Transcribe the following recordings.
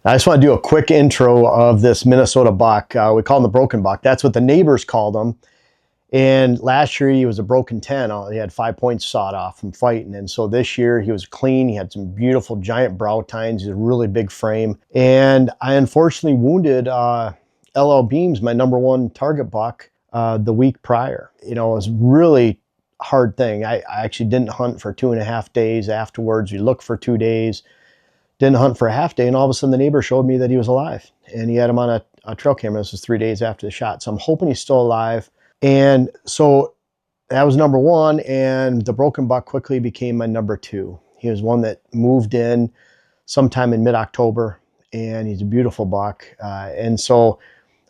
I just want to do a quick intro of this Minnesota buck. We call him the broken buck. That's what the neighbors called him. And last year he was a broken 10. He had 5 points sawed off from fighting. And so this year he was clean. He had some beautiful giant brow tines. He's a really big frame. And I unfortunately wounded LL Beams, my number one target buck, the week prior. You know, it was really hard thing. I actually didn't hunt for 2.5 days afterwards. We looked for 2 days. Didn't hunt for a half day, and all of a sudden the neighbor showed me that he was alive, and he had him on a trail camera. This was 3 days after the shot, so I'm hoping he's still alive. And so that was number one, and the broken buck quickly became my number two. He was one that moved in sometime in mid-October, and he's a beautiful buck. And so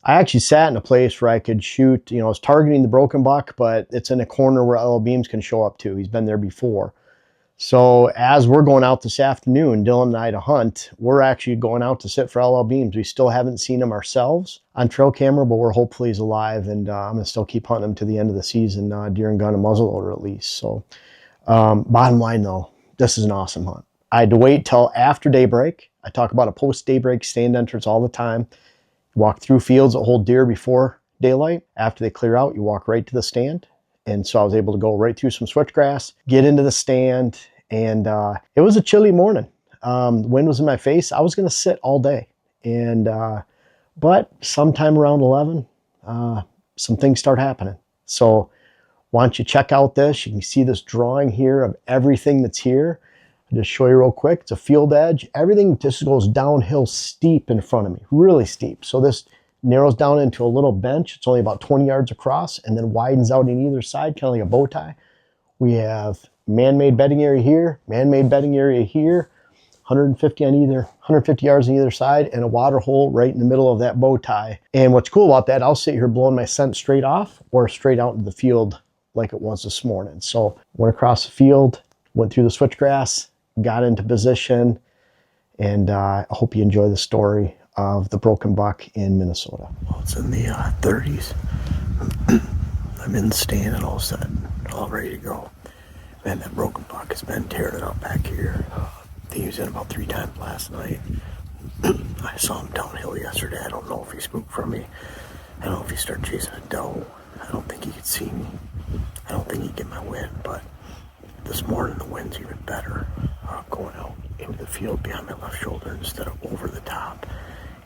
I actually sat in a place where I could shoot. You know, I was targeting the broken buck, but it's in a corner where LL Beams can show up to. He's been there before. So as we're going out this afternoon, Dylan and I, to hunt, we're actually going out to sit for LL Beams. We still haven't seen him ourselves on trail camera, but we're hopefully he's alive, and I'm going to still keep hunting him to the end of the season, deer and gun and muzzleloader at least. So bottom line though, this is an awesome hunt. I had to wait till after daybreak. I talk about a post-daybreak stand entrance all the time. You walk through fields that hold deer before daylight. After they clear out, you walk right to the stand. And so I was able to go right through some switchgrass, get into the stand, and it was a chilly morning. The wind was in my face. I was going to sit all day. And but sometime around 11, some things start happening. So why don't you check out this? You can see this drawing here of everything that's here. I'll just show you real quick. It's a field edge. Everything just goes downhill steep in front of me, really steep. So this narrows down into a little bench. It's only about 20 yards across and then widens out in either side, kind of like a bow tie. We have man-made bedding area here, man-made bedding area here, 150 yards on either side, and a water hole right in the middle of that bow tie. And what's cool about that, I'll sit here blowing my scent straight off or straight out into the field like it was this morning. So went across the field, went through the switchgrass, got into position, and I hope you enjoy the story of the broken buck in Minnesota. Well, it's in the 30s. I'm in the stand and all set, all ready to go. Man, that broken buck has been tearing it up back here. I think he was in about 3 times last night. I saw him downhill yesterday. I don't know if he spooked from me. I don't know if he started chasing a doe. I don't think he could see me. I don't think he'd get my wind, but this morning the wind's even better. Going out into the field behind my left shoulder instead of over the top.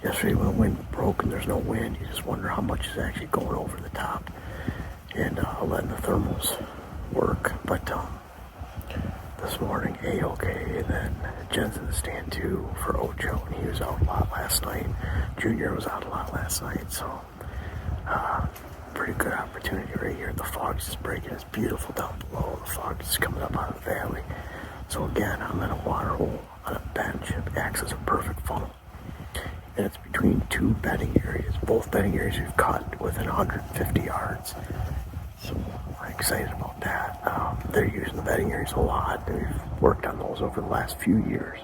Yesterday when the wind broke and there's no wind, you just wonder how much is actually going over the top, and letting the thermals work. But this morning, A-okay, and then Jen's in the stand too for Ocho, and he was out a lot last night. Junior was out a lot last night, so pretty good opportunity right here. The fog's just breaking. It's beautiful down below. The fog is coming up out of the valley. So again, I'm in a water hole on a bench. It acts as a perfect funnel. And it's between 2 bedding areas. Both bedding areas we've cut within 150 yards. So I'm excited about that. They're using the bedding areas a lot. We've worked on those over the last few years.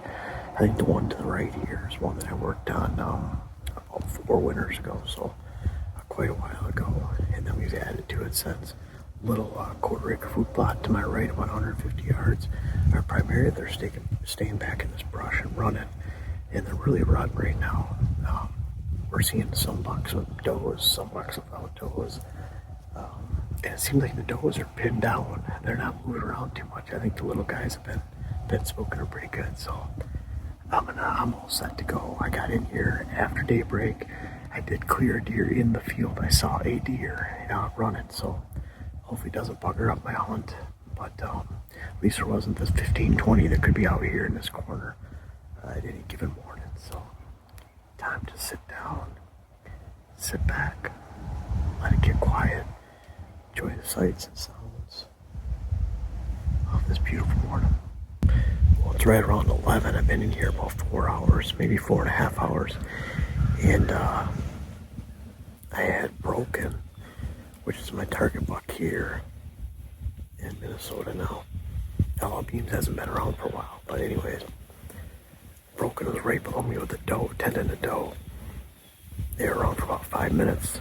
I think the one to the right here is one that I worked on about 4 winters ago, so quite a while ago. And then we've added to it since. Little quarter acre food plot to my right, about 150 yards. Our primary, they're staying back in this brush and running. And they're really running right now. We're seeing some bucks with does, some bucks without does. And it seems like the does are pinned down. They're not moving around too much. I think the little guys have been smoking are pretty good. So I'm all set to go. I got in here after daybreak. I did clear a deer in the field. I saw a deer running. So hopefully it doesn't bugger up my hunt. But at least there wasn't this 15-20 that could be out here in this corner at any given morning. So time to sit down, sit back, let it get quiet, enjoy the sights and sounds of this beautiful morning. Well, it's right around 11. I've been in here about 4 hours, maybe 4.5 hours. And I had broken, which is my target buck here in Minnesota now. LL Beams hasn't been around for a while, but anyways, broken was right below me with a doe, tending a doe. They were around for about 5 minutes,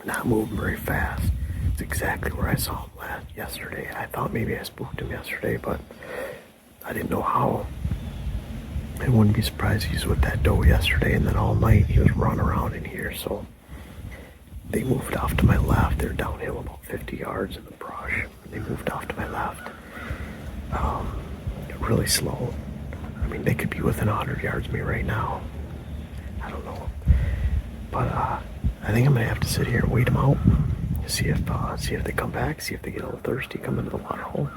not moving very fast. It's exactly where I saw him yesterday. I thought maybe I spooked him yesterday, but I didn't know how. I wouldn't be surprised he was with that doe yesterday, and then all night he was running around in here. So they moved off to my left. They're downhill about 50 yards in the brush. They moved off to my left. Really slow. I mean, they could be within 100 yards of me right now. I don't know. But I think I'm gonna have to sit here and wait them out. See if they come back. See if they get a little thirsty, come into the water hole.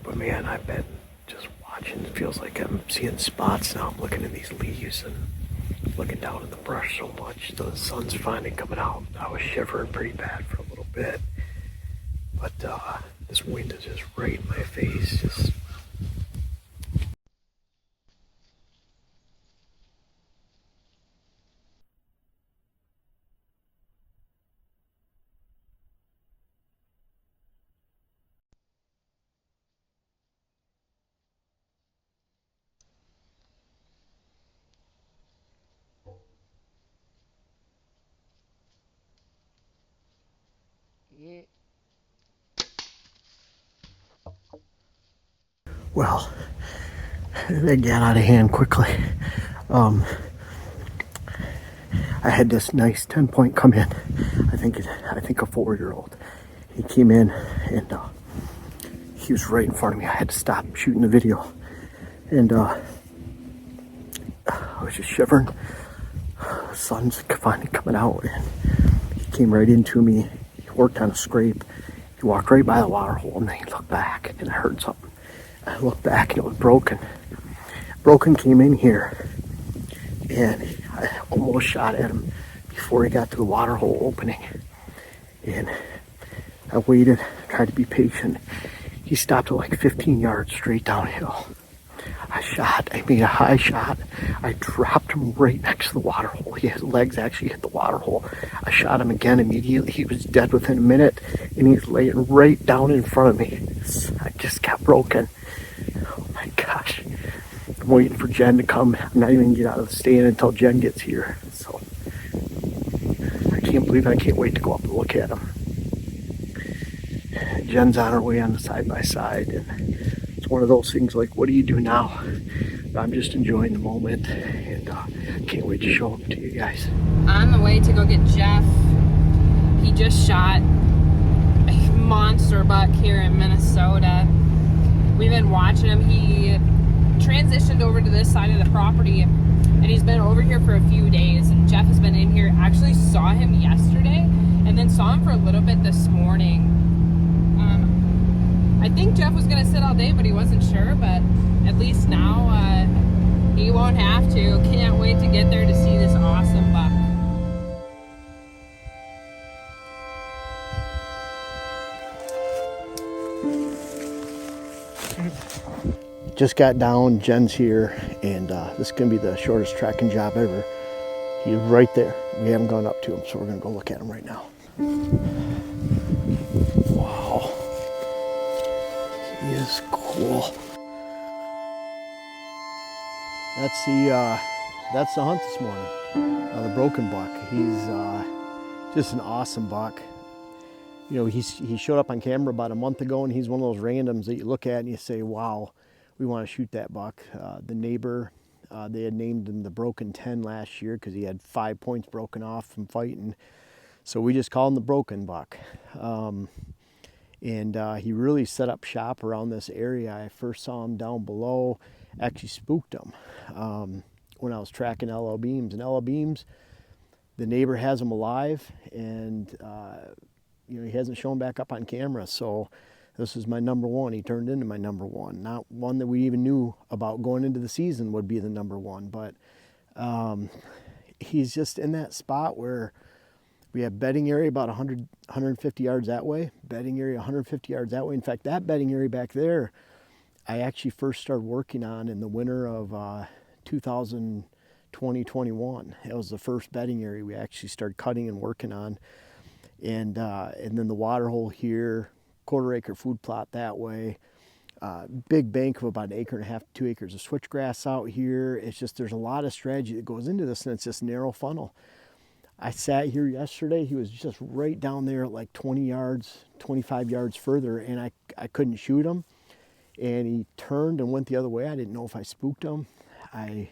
But man, I've been just watching. It feels like I'm seeing spots now. I'm looking in these leaves and looking down in the brush so much. The sun's finally coming out. I was shivering pretty bad for a little bit. But this wind is just right in my face. Just well, they got out of hand quickly. I had this nice 10-point come in. I think a 4-year-old. He came in and he was right in front of me. I had to stop shooting the video, and I was just shivering. The sun's finally coming out, and he came right into me. He worked on a scrape. He walked right by the water hole, and then he looked back, and I heard something. I looked back, and it was Broken. Broken came in here, and I almost shot at him before he got to the water hole opening. And I waited, tried to be patient. He stopped at like 15 yards straight downhill. I made a high shot. I dropped him right next to the water hole. His legs actually hit the water hole. I shot him again immediately. He was dead within a minute, and he's laying right down in front of me. I just got Broken. Oh my gosh. I'm waiting for Jen to come. I'm not even gonna get out of the stand until Jen gets here. So I can't believe I can't wait to go up and look at him. Jen's on her way on the side-by-side, and it's one of those things like, what do you do now? I'm just enjoying the moment, and can't wait to show them to you guys. On the way to go get Jeff, he just shot a monster buck here in Minnesota. We've been watching him. He transitioned over to this side of the property, and he's been over here for a few days, and Jeff has been in here. Actually saw him yesterday, and then saw him for a little bit this morning. I think Jeff was gonna sit all day, but he wasn't sure. But at least now he won't have to. Can't wait to get there to see this awesome buck. Just got down, Jen's here, and this is gonna be the shortest tracking job ever. He's right there. We haven't gone up to him, so we're gonna go look at him right now. Wow. He is cool. That's the hunt this morning. The Broken buck. He's just an awesome buck. You know, he showed up on camera about a month ago, and he's one of those randoms that you look at and you say, wow, we want to shoot that buck. The neighbor, they had named him the Broken 10 last year because he had 5 points broken off from fighting. So we just call him the Broken buck. And he really set up shop around this area. I first saw him down below, actually spooked him when I was tracking LL Beams. And LL Beams, the neighbor has him alive, and you know, he hasn't shown back up on camera. So this is my number one. He turned into my number one. Not one that we even knew about going into the season would be the number one, but he's just in that spot where we have bedding area about 150 yards that way, bedding area 150 yards that way. In fact, that bedding area back there, I actually first started working on in the winter of 2020-21. It was the first bedding area we actually started cutting and working on. And then the water hole here, 1/4 acre food plot that way, big bank of about 1.5 acres to 2 acres of switchgrass out here. It's just, there's a lot of strategy that goes into this, and it's just narrow funnel. I sat here yesterday, he was just right down there at like 20 yards, 25 yards further, and I couldn't shoot him. And he turned and went the other way. I didn't know if I spooked him. I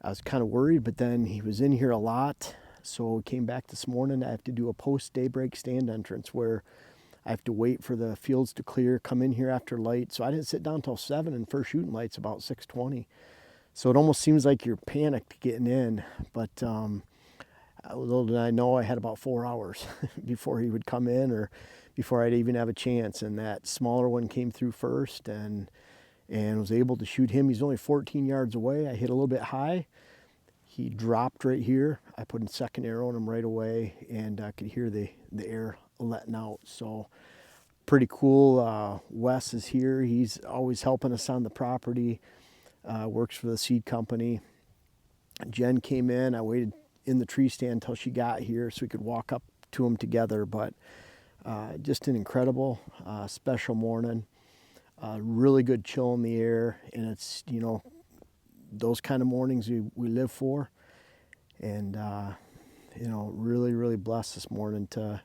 was kind of worried, but then he was in here a lot. So we came back this morning. I have to do a post daybreak stand entrance where I have to wait for the fields to clear, come in here after light. So I didn't sit down till 7 and first shooting light's about 6:20. So it almost seems like you're panicked getting in. But little did I know I had about 4 hours before he would come in or before I'd even have a chance. And that smaller one came through first and was able to shoot him. He's only 14 yards away. I hit a little bit high. He dropped right here. I put a second arrow on him right away, and I could hear the air letting out. So pretty cool. Wes is here. He's always helping us on the property. Works for the seed company. Jen came in. I waited in the tree stand until she got here so we could walk up to him together. But just an incredible, special morning. Really good chill in the air, and it's, you know, those kind of mornings we live for. And you know, really blessed this morning to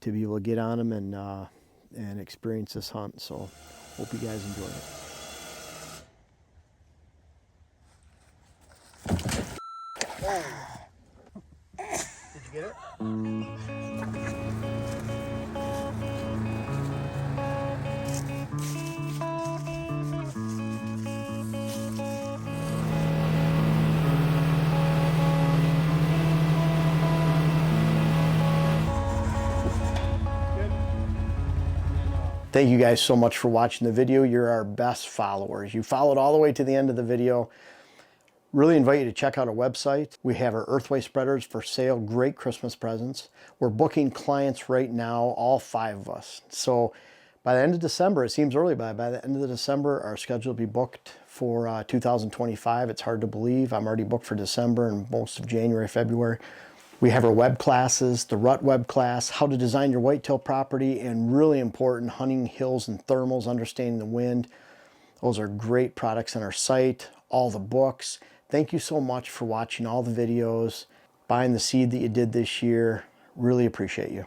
be able to get on them and experience this hunt. So hope you guys enjoy it. Did you get it? Thank you guys so much for watching the video. You're our best followers. You followed all the way to the end of the video. Really invite you to check out our website. We have our earthway spreaders for sale, great Christmas presents. We're booking clients right now, all 5 of us. So by the end of December, it seems early, but by the end of December, our schedule will be booked for 2025. It's hard to believe. I'm already booked for December and most of January, February. We have our web classes, the rut web class, how to design your whitetail property, and really important, hunting hills and thermals, understanding the wind. Those are great products on our site, all the books. Thank you so much for watching all the videos, buying the seed that you did this year. Really appreciate you.